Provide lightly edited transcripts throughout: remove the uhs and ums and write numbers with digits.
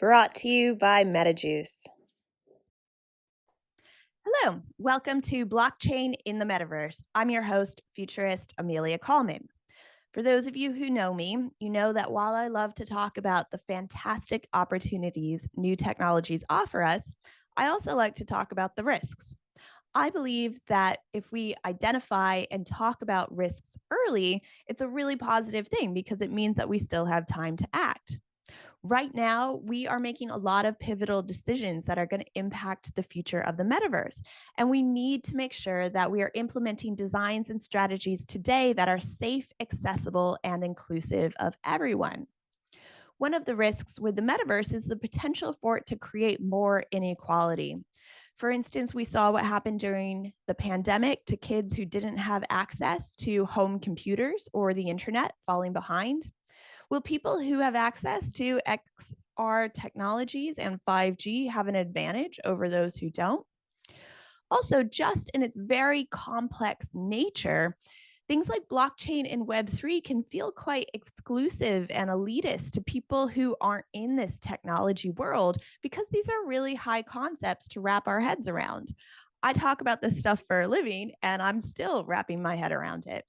Brought to you by MetaJuice. Hello, welcome to Blockchain in the Metaverse. I'm your host, Futurist Amelia Kallman. For those of you who know me, you know that while I love to talk about the fantastic opportunities new technologies offer us, I also like to talk about the risks. I believe that if we identify and talk about risks early, it's a really positive thing because it means that we still have time to act. Right now, we are making a lot of pivotal decisions that are going to impact the future of the metaverse. And we need to make sure that we are implementing designs and strategies today that are safe, accessible, and inclusive of everyone. One of the risks with the metaverse is the potential for it to create more inequality. For instance, we saw what happened during the pandemic to kids who didn't have access to home computers or the internet falling behind. Will people who have access to XR technologies and 5G have an advantage over those who don't? Also, just in its very complex nature, things like blockchain and Web3 can feel quite exclusive and elitist to people who aren't in this technology world because these are really high concepts to wrap our heads around. I talk about this stuff for a living, and I'm still wrapping my head around it.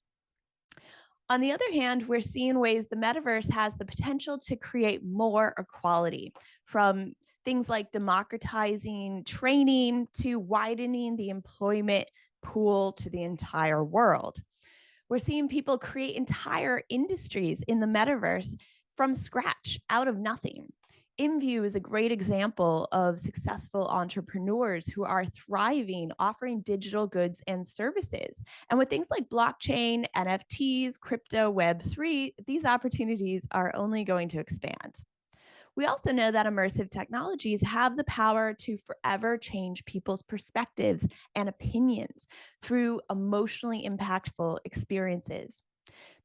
On the other hand, we're seeing ways the metaverse has the potential to create more equality, from things like democratizing training to widening the employment pool to the entire world. We're seeing people create entire industries in the metaverse from scratch, out of nothing. InView is a great example of successful entrepreneurs who are thriving, offering digital goods and services. And with things like blockchain, NFTs, crypto, Web3, these opportunities are only going to expand. We also know that immersive technologies have the power to forever change people's perspectives and opinions through emotionally impactful experiences.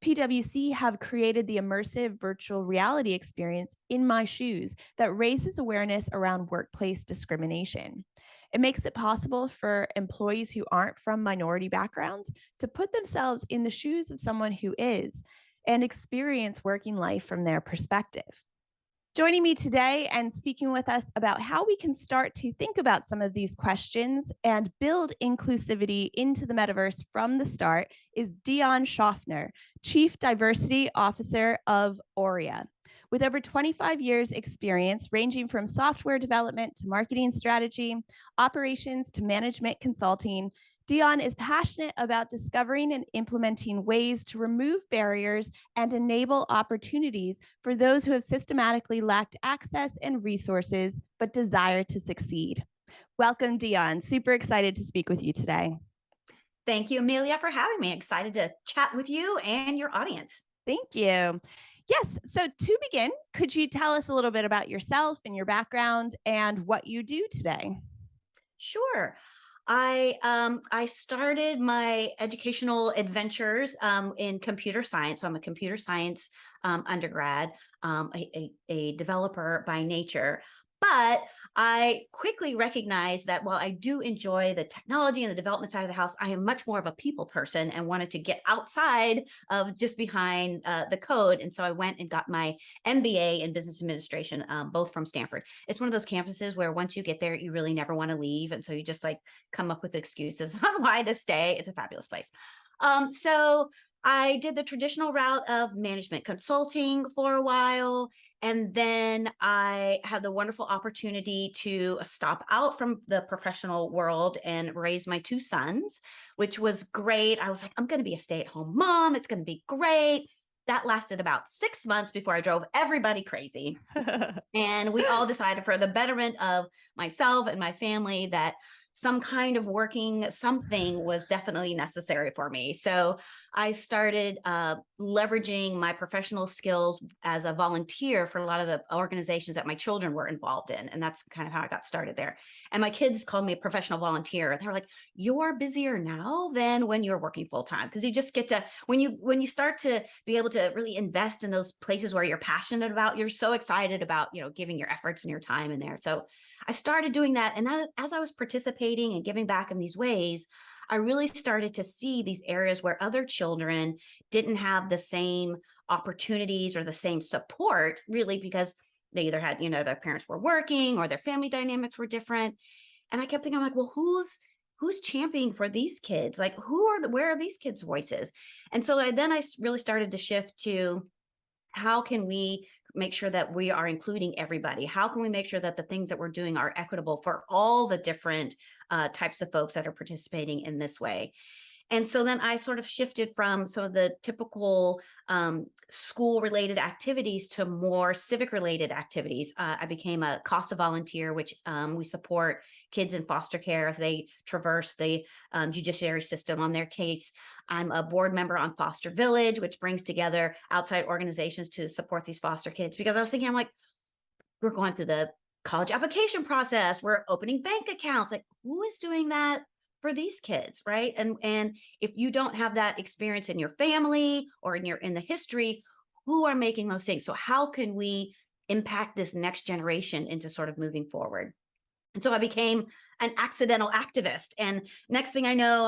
PwC have created the immersive virtual reality experience In My Shoes that raises awareness around workplace discrimination. It makes it possible for employees who aren't from minority backgrounds to put themselves in the shoes of someone who is and experience working life from their perspective. Joining me today and speaking with us about how we can start to think about some of these questions and build inclusivity into the metaverse from the start is Dionn Schaffner, Chief Diversity Officer of Aurea. With over 25 years experience ranging from software development to marketing strategy, operations to management consulting, Dionn is passionate about discovering and implementing ways to remove barriers and enable opportunities for those who have systematically lacked access and resources but desire to succeed. Welcome, Dionn. Super excited to speak with you today. Thank you, Amelia, for having me. Excited to chat with you and your audience. Thank you. Yes, so to begin, could you tell us a little bit about yourself and your background and what you do today? Sure. I started my educational adventures in computer science. So I'm a computer science undergrad, a developer by nature. But I quickly recognized that while I do enjoy the technology and the development side of the house, I am much more of a people person and wanted to get outside of just behind the code. And so I went and got my MBA in business administration, both from Stanford. It's one of those campuses where once you get there, you really never want to leave. And so you just like come up with excuses on why to stay. It's a fabulous place. So I did the traditional route of management consulting for a while. And then I had the wonderful opportunity to stop out from the professional world and raise my two sons, which was great. I was like, I'm going to be a stay-at-home mom. It's going to be great. That lasted about 6 months before I drove everybody crazy. And we all decided, for the betterment of myself and my family, that some kind of working something was definitely necessary for me. So I started leveraging my professional skills as a volunteer for a lot of the organizations that my children were involved in. And that's kind of how I got started there. And my kids called me a professional volunteer. And they were like, you're busier now than when you're working full time. Because you just get to, when you start to be able to really invest in those places where you're passionate about, you're so excited about, giving your efforts and your time in there. So I started doing that. And as I was participating and giving back in these ways, I really started to see these areas where other children didn't have the same opportunities or the same support, really, because They either had, their parents were working or their family dynamics were different. And I kept thinking, I'm like, well, who's championing for these kids? Like, where are these kids' voices? And so I really started to shift to, how can we make sure that we are including everybody? How can we make sure that the things that we're doing are equitable for all the different types of folks that are participating in this way? And so then I sort of shifted from some of the typical school related activities to more civic related activities. I became a CASA volunteer, which we support kids in foster care as they traverse the judiciary system on their case. I'm a board member on Foster Village, which brings together outside organizations to support these foster kids. Because I was thinking, I'm like, we're going through the college application process, we're opening bank accounts. Like, who is doing that for these kids, right? And if you don't have that experience in your family or in the history, who are making those things? So how can we impact this next generation into sort of moving forward? And so I became an accidental activist. And next thing I know,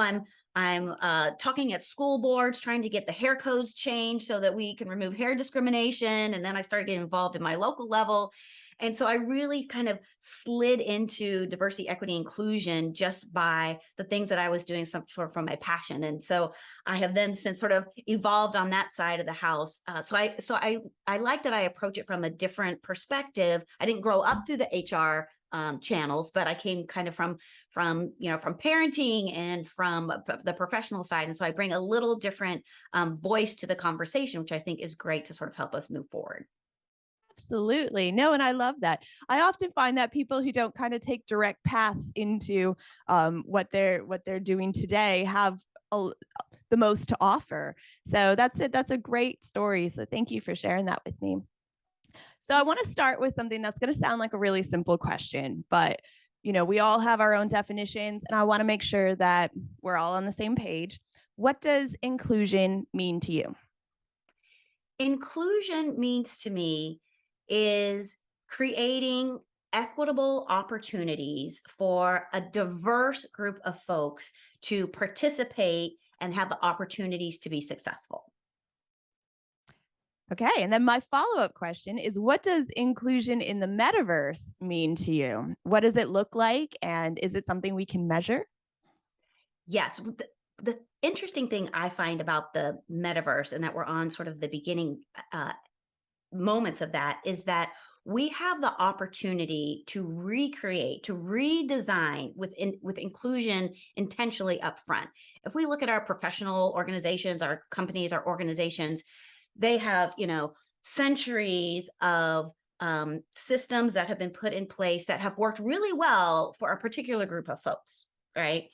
I'm talking at school boards, trying to get the hair codes changed so that we can remove hair discrimination. And then I started getting involved in my local level. And so I really kind of slid into diversity, equity, inclusion just by the things that I was doing some sort of from my passion. And so I have then since sort of evolved on that side of the house. So I like that I approach it from a different perspective. I didn't grow up through the HR channels, but I came kind of from parenting and from the professional side. And so I bring a little different voice to the conversation, which I think is great to sort of help us move forward. Absolutely. No, and I love that. I often find that people who don't kind of take direct paths into what they're doing today have the most to offer. So that's it. That's a great story. So thank you for sharing that with me. So I want to start with something that's going to sound like a really simple question, but we all have our own definitions, and I want to make sure that we're all on the same page. What does inclusion mean to you? Inclusion means to me is creating equitable opportunities for a diverse group of folks to participate and have the opportunities to be successful. Okay, and then my follow-up question is, what does inclusion in the metaverse mean to you? What does it look like, and is it something we can measure? Yes, the interesting thing I find about the metaverse, and that we're on sort of the beginning moments of that, is that we have the opportunity to recreate, to redesign with inclusion intentionally up front. If we look at our professional organizations, our companies, our organizations, they have, centuries of systems that have been put in place that have worked really well for a particular group of folks, right?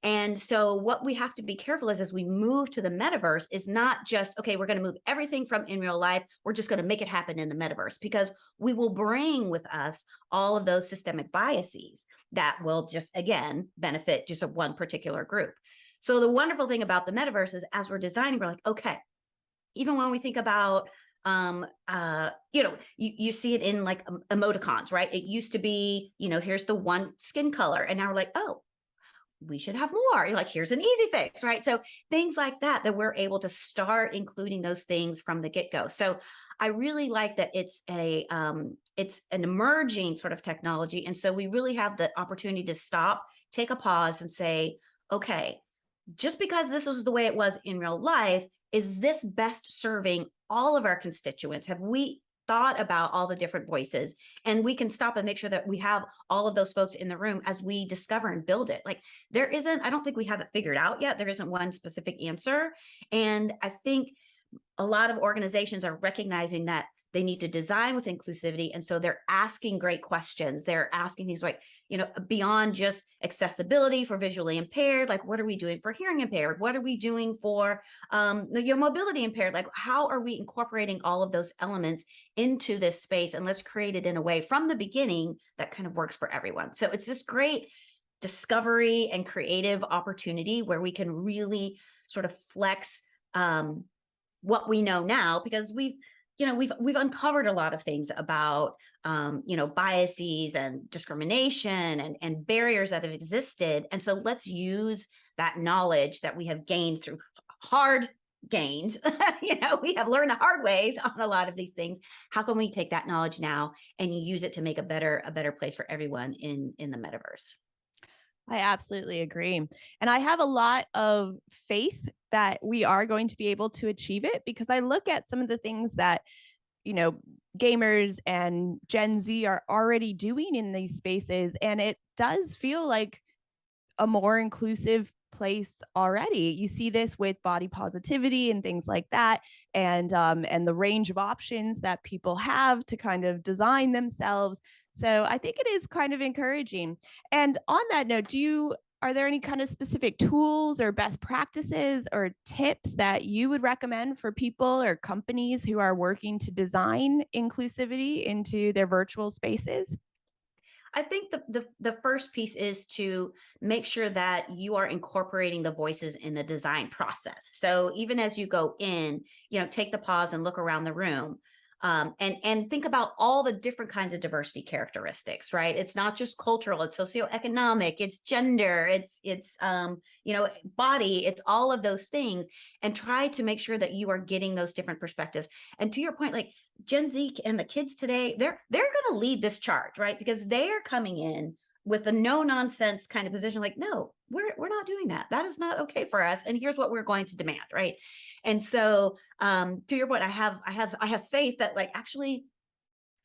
And so what we have to be careful is, as we move to the metaverse, is not just, okay, we're going to move everything from in real life, we're just going to make it happen in the metaverse, because we will bring with us all of those systemic biases that will just, again, benefit just one particular group. So the wonderful thing about the metaverse is, as we're designing, we're like, okay, even when we think about you see it in like emoticons, right? It used to be, here's the one skin color, and now we're like, oh, we should have more. You're like, here's an easy fix, right? So things like that we're able to start including those things from the get-go. So I really like that it's an emerging sort of technology. And so we really have the opportunity to stop, take a pause, and say, okay, just because this is the way it was in real life, is this best serving all of our constituents? Have we thought about all the different voices? And we can stop and make sure that we have all of those folks in the room as we discover and build it. Like, I don't think we have it figured out yet. There isn't one specific answer. And I think a lot of organizations are recognizing that they need to design with inclusivity. And so they're asking great questions. They're asking things like, beyond just accessibility for visually impaired, like, what are we doing for hearing impaired? What are we doing for your mobility impaired? Like, how are we incorporating all of those elements into this space? And let's create it in a way from the beginning that kind of works for everyone. So it's this great discovery and creative opportunity where we can really sort of flex what we know now, because we've uncovered a lot of things about, biases and discrimination and barriers that have existed. And so let's use that knowledge that we have gained through hard gained. We have learned the hard ways on a lot of these things. How can we take that knowledge now and use it to make a better place for everyone in the metaverse? I absolutely agree. And I have a lot of faith that we are going to be able to achieve it, because I look at some of the things that, you know, gamers and Gen Z are already doing in these spaces. And it does feel like a more inclusive place already. You see this with body positivity and things like that, and the range of options that people have to kind of design themselves. So I think it is kind of encouraging. And on that note, are there any kind of specific tools or best practices or tips that you would recommend for people or companies who are working to design inclusivity into their virtual spaces? I think the first piece is to make sure that you are incorporating the voices in the design process. So even as you go in, take the pause and look around the room. And think about all the different kinds of diversity characteristics, right? It's not just cultural, it's socioeconomic, it's gender, it's body, it's all of those things, and try to make sure that you are getting those different perspectives. And to your point, like Gen Z and the kids today, they're going to lead this charge, right? Because they are coming in with a no nonsense kind of position, like, no, we're not doing that. That is not okay for us. And here's what we're going to demand, right? And so, to your point, I have faith that, like, actually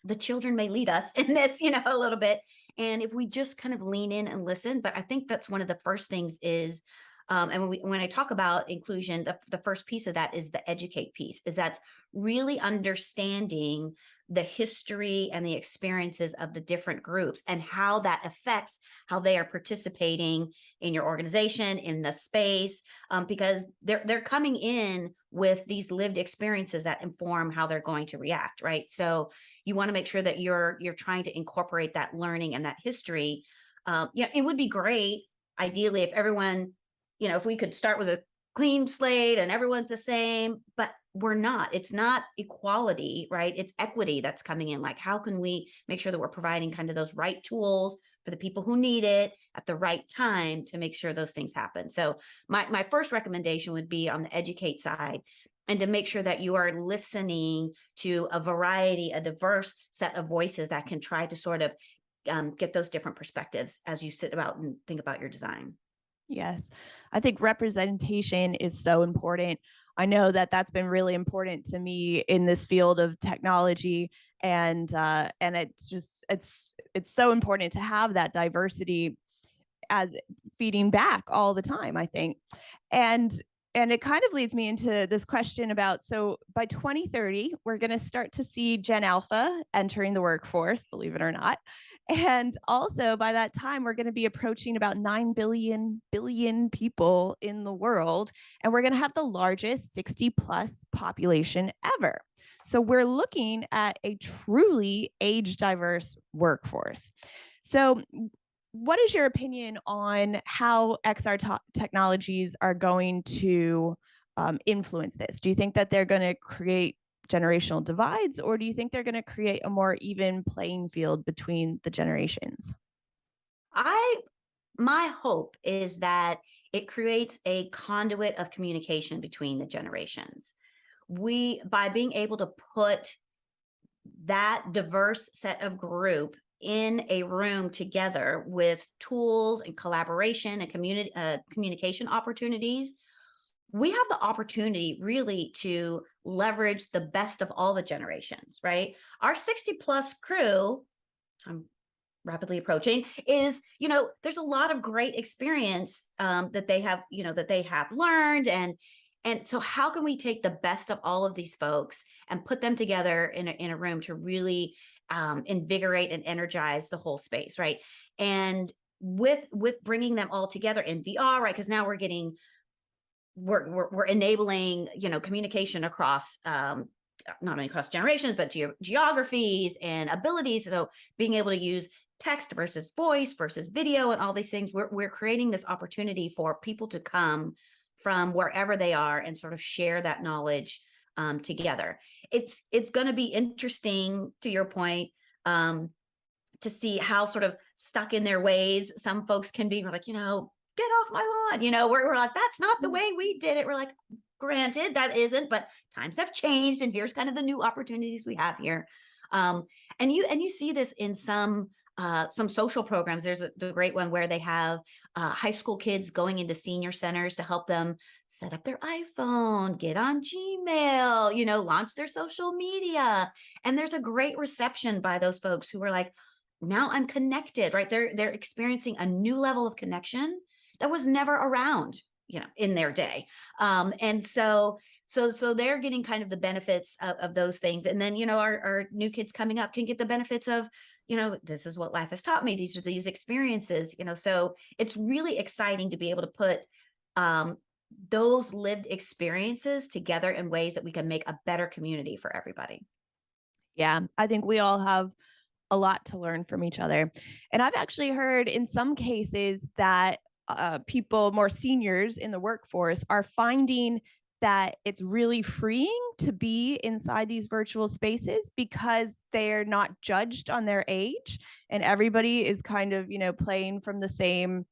the children may lead us in this, a little bit. And if we just kind of lean in and listen, but I think that's one of the first things is, and when I talk about inclusion, the first piece of that is the educate piece, is that's really understanding the history and the experiences of the different groups and how that affects how they are participating in your organization, in the space, because they're coming in with these lived experiences that inform how they're going to react, right? So you want to make sure that you're trying to incorporate that learning and that history. It would be great, ideally, if everyone, if we could start with a clean slate and everyone's the same, but we're not. It's not equality, right? It's equity that's coming in. Like, how can we make sure that we're providing kind of those right tools for the people who need it at the right time to make sure those things happen? So my first recommendation would be on the educate side, and to make sure that you are listening to a variety, a diverse set of voices that can try to sort of get those different perspectives as you sit about and think about your design. Yes, I think representation is so important. I know that that's been really important to me in this field of technology, and it's so important to have that diversity as feeding back all the time, I think. And and it kind of leads me into this question about, so by 2030, we're going to start to see Gen Alpha entering the workforce, believe it or not. And also by that time, we're going to be approaching about 9 billion people in the world. And we're going to have the largest 60 plus population ever. So we're looking at a truly age diverse workforce. So what is your opinion on how XR technologies are going to influence this? Do you think that they're going to create generational divides, or do you think they're going to create a more even playing field between the generations? My hope is that it creates a conduit of communication between the generations. By being able to put that diverse set of group in a room together with tools and collaboration and communication opportunities, we have the opportunity really to leverage the best of all the generations, right? Our 60 plus crew, which I'm rapidly approaching, is, there's a lot of great experience that they have, that they have learned. And so how can we take the best of all of these folks and put them together in a room to really invigorate and energize the whole space, right? And with bringing them all together in VR, right? Because now we're enabling, communication across not only across generations, but geographies and abilities. So being able to use text versus voice versus video and all these things, we're creating this opportunity for people to come from wherever they are and sort of share that knowledge together. It's going to be interesting, to your point, to see how sort of stuck in their ways some folks can be. We're like, get off my lawn. We're like, that's not the way we did it. We're like, Granted, that isn't, but times have changed, and here's kind of the new opportunities we have here. And you see this in some social programs. There's the great one where they have high school kids going into senior centers to help them set up their iPhone, get on Gmail, launch their social media. And there's a great reception by those folks who are like, now I'm connected, right? They're experiencing a new level of connection that was never around, in their day. And so they're getting kind of the benefits of those things. And then, our new kids coming up can get the benefits of, this is what life has taught me. These are these experiences, so it's really exciting to be able to put those lived experiences together in ways that we can make a better community for everybody. Yeah, I think we all have a lot to learn from each other. And I've actually heard in some cases that people, more seniors in the workforce, are finding that it's really freeing to be inside these virtual spaces because they're not judged on their age, and everybody is kind of, playing from the same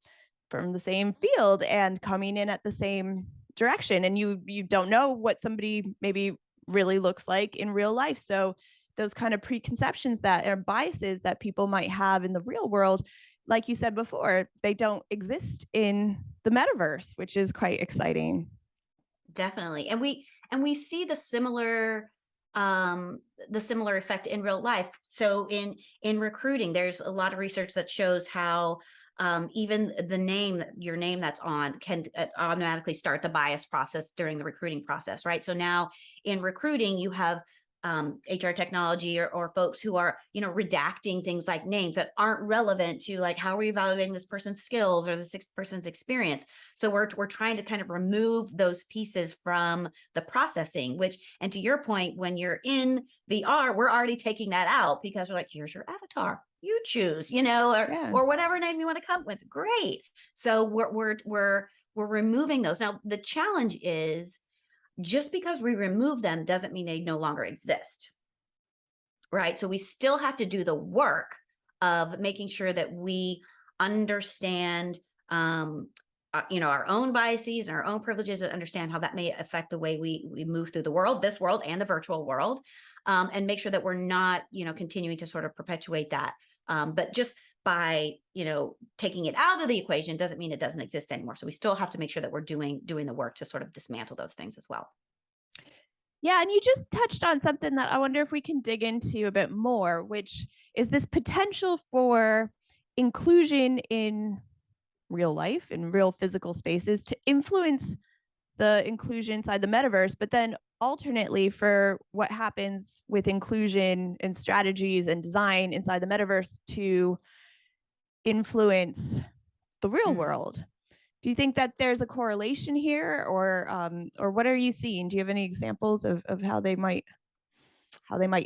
field and coming in at the same direction. And you don't know what somebody maybe really looks like in real life. So those kind of preconceptions that are biases that people might have in the real world, like you said before, they don't exist in the metaverse, which is quite exciting. Definitely. And we see the similar effect in real life. So in recruiting, there's a lot of research that shows how even your name that's on can automatically start the bias process during the recruiting process, right? So now in recruiting, you have HR technology or folks who are, redacting things like names that aren't relevant to, like, how are we evaluating this person's skills or this person's experience. So we're trying to kind of remove those pieces from the processing, and to your point, when you're in VR, we're already taking that out because we're like, here's your avatar, you choose, or whatever name you want to come with. Great. So we're removing those. Now, the challenge is, just because we remove them doesn't mean they no longer exist, right? So we still have to do the work of making sure that we understand, our own biases and our own privileges, and understand how that may affect the way we move through this world and the virtual world, and make sure that we're not, continuing to sort of perpetuate that. But just by, taking it out of the equation doesn't mean it doesn't exist anymore. So we still have to make sure that we're doing the work to sort of dismantle those things as well. Yeah, and you just touched on something that I wonder if we can dig into a bit more, which is this potential for inclusion in real life, in real physical spaces, to influence the inclusion inside the metaverse, but then alternately for what happens with inclusion and strategies and design inside the metaverse to influence the real world. Do you think that there's a correlation here, or what are you seeing? Do you have any examples of how they might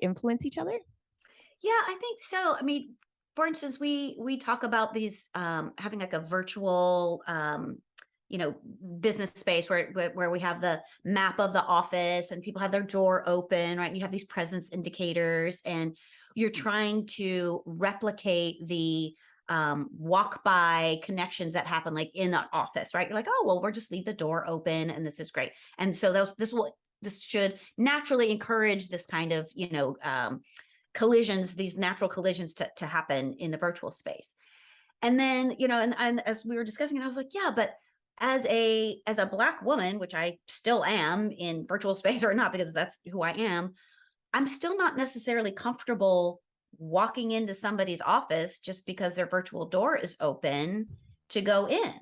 influence each other? Yeah, I think so. I mean, for instance, we talk about these having like a virtual business space where we have the map of the office and people have their door open, right? You have these presence indicators, and you're trying to replicate the walk by connections that happen like in an office, right? You're like, oh, well, we'll just leave the door open and this is great. And so this should naturally encourage this kind of, collisions, these natural collisions to happen in the virtual space. And then, and as we were discussing it, I was like, yeah, but as a Black woman, which I still am in virtual space or not, because that's who I am, I'm still not necessarily comfortable walking into somebody's office just because their virtual door is open to go in.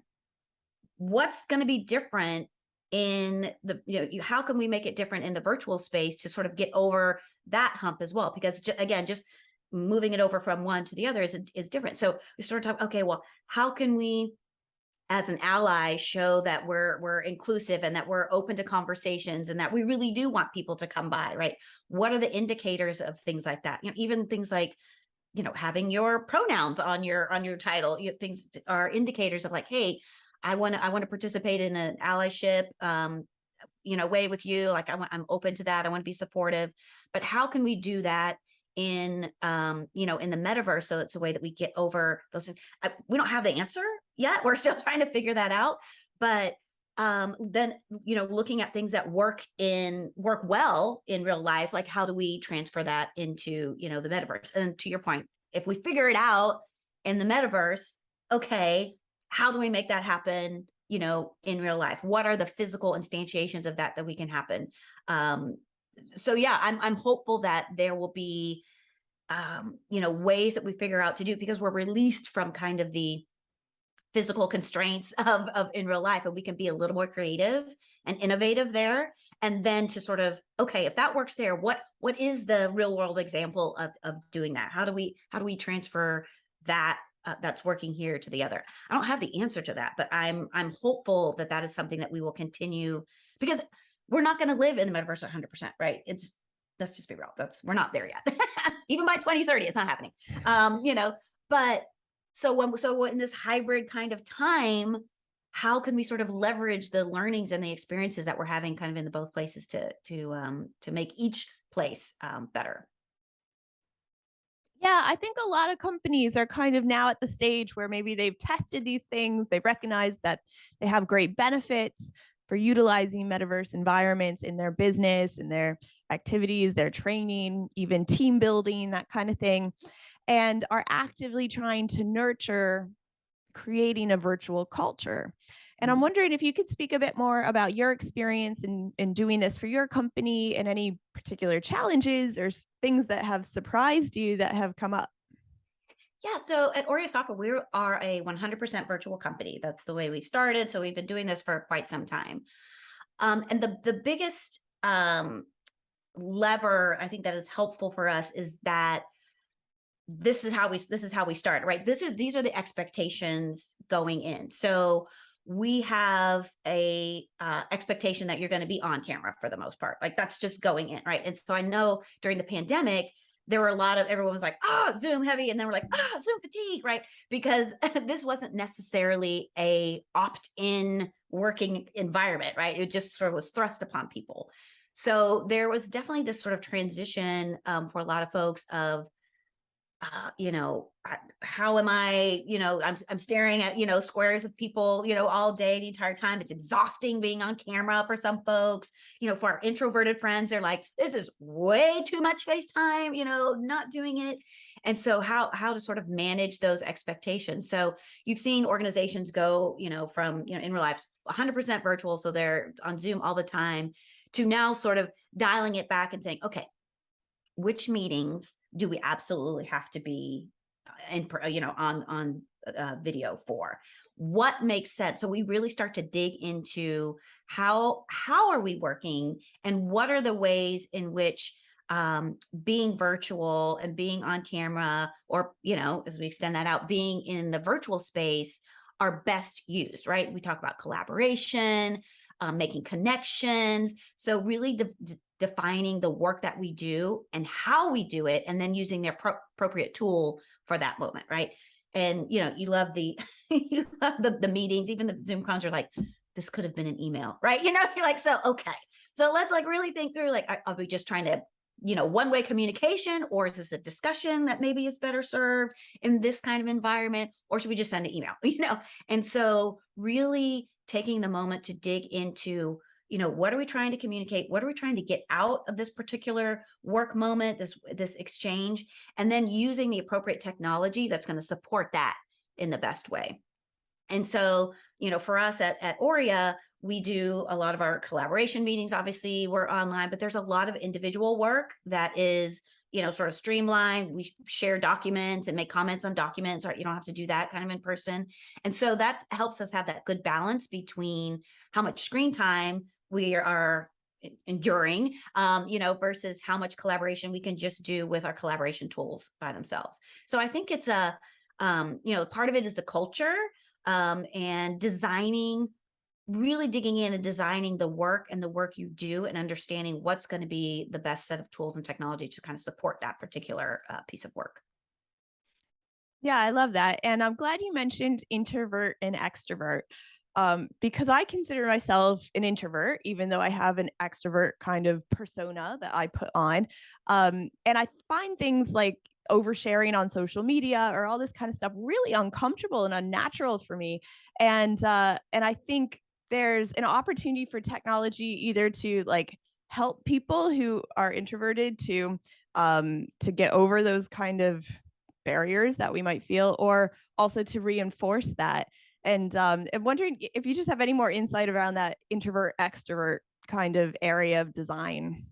What's going to be different in the, how can we make it different in the virtual space to sort of get over that hump as well? Because just moving it over from one to the other is different. So we started talking, okay, well, how can we, as an ally, show that we're inclusive and that we're open to conversations and that we really do want people to come by, right? What are the indicators of things like that? Even things like, having your pronouns on your title, things are indicators of like, hey, I want to participate in an allyship, way with you. Like I'm open to that. I want to be supportive. But how can we do that in in the metaverse, so it's a way that we get over those things? We don't have the answer yet. We're still trying to figure that out. But then, looking at things that work well in real life, like how do we transfer that into, the metaverse? And to your point, if we figure it out in the metaverse, okay, how do we make that happen, in real life? What are the physical instantiations of that we can happen? So yeah, I'm hopeful that there will be, ways that we figure out to do, because we're released from kind of the physical constraints of in real life, and we can be a little more creative and innovative there. And then to sort of, okay, if that works there, what is the real world example of doing that? How do we transfer that that's working here to the other? I don't have the answer to that, but I'm hopeful that that is something that we will continue, because we're not going to live in the metaverse 100%, right? Let's just be real. We're not there yet. Even by 2030, it's not happening. But so in this hybrid kind of time, how can we sort of leverage the learnings and the experiences that we're having kind of in the both places to make each place better? Yeah, I think a lot of companies are kind of now at the stage where maybe they've tested these things, they recognize that they have great benefits for utilizing metaverse environments in their business, in their activities, their training, even team building, that kind of thing, and are actively trying to nurture creating a virtual culture. And I'm wondering if you could speak a bit more about your experience in doing this for your company, and any particular challenges or things that have surprised you that have come up. Yeah, so at Aurea Software, we are a 100% virtual company. That's the way we've started. So we've been doing this for quite some time. And the biggest lever I think that is helpful for us is that this is how we start, right? These are the expectations going in. So we have a expectation that you're going to be on camera for the most part. Like that's just going in, right? And so I know during the pandemic, there were everyone was like, Zoom heavy. And then we're like, Zoom fatigue, right? Because this wasn't necessarily a opt-in working environment, right? It just sort of was thrust upon people. So there was definitely this sort of transition for a lot of folks of, how am I, I'm staring at, squares of people, all day, the entire time. It's exhausting being on camera for some folks, for our introverted friends, they're like, this is way too much FaceTime, not doing it. And so how to sort of manage those expectations. So you've seen organizations go, from, in real life, 100% virtual. So they're on Zoom all the time, to now sort of dialing it back and saying, okay, which meetings do we absolutely have to be on video for? What makes sense? So we really start to dig into how are we working, and what are the ways in which being virtual and being on camera, or as we extend that out, being in the virtual space, are best used, right? We talk about collaboration, making connections. So really defining the work that we do and how we do it, and then using the appropriate tool for that moment, right? And you love the the meetings, even the Zoom calls are like, this could have been an email, right? You're like, so okay, so let's like really think through, like, are we just trying to one-way communication, or is this a discussion that maybe is better served in this kind of environment, or should we just send an email? And so really taking the moment to dig into, what are we trying to communicate? What are we trying to get out of this particular work moment, this exchange, and then using the appropriate technology that's going to support that in the best way. And so, for us at Aurea, we do a lot of our collaboration meetings. Obviously, we're online, but there's a lot of individual work that is, sort of streamlined. We share documents and make comments on documents, or you don't have to do that kind of in person. And so that helps us have that good balance between how much screen time we are enduring, versus how much collaboration we can just do with our collaboration tools by themselves. So I think it's part of it is the culture, and really digging in and designing the work you do, and understanding what's going to be the best set of tools and technology to kind of support that particular piece of work. Yeah, I love that. And I'm glad you mentioned introvert and extrovert, because I consider myself an introvert, even though I have an extrovert kind of persona that I put on. And I find things like oversharing on social media or all this kind of stuff really uncomfortable and unnatural for me. And I think there's an opportunity for technology either to like help people who are introverted to get over those kind of barriers that we might feel, or also to reinforce that. And I'm wondering if you just have any more insight around that introvert extrovert kind of area of design.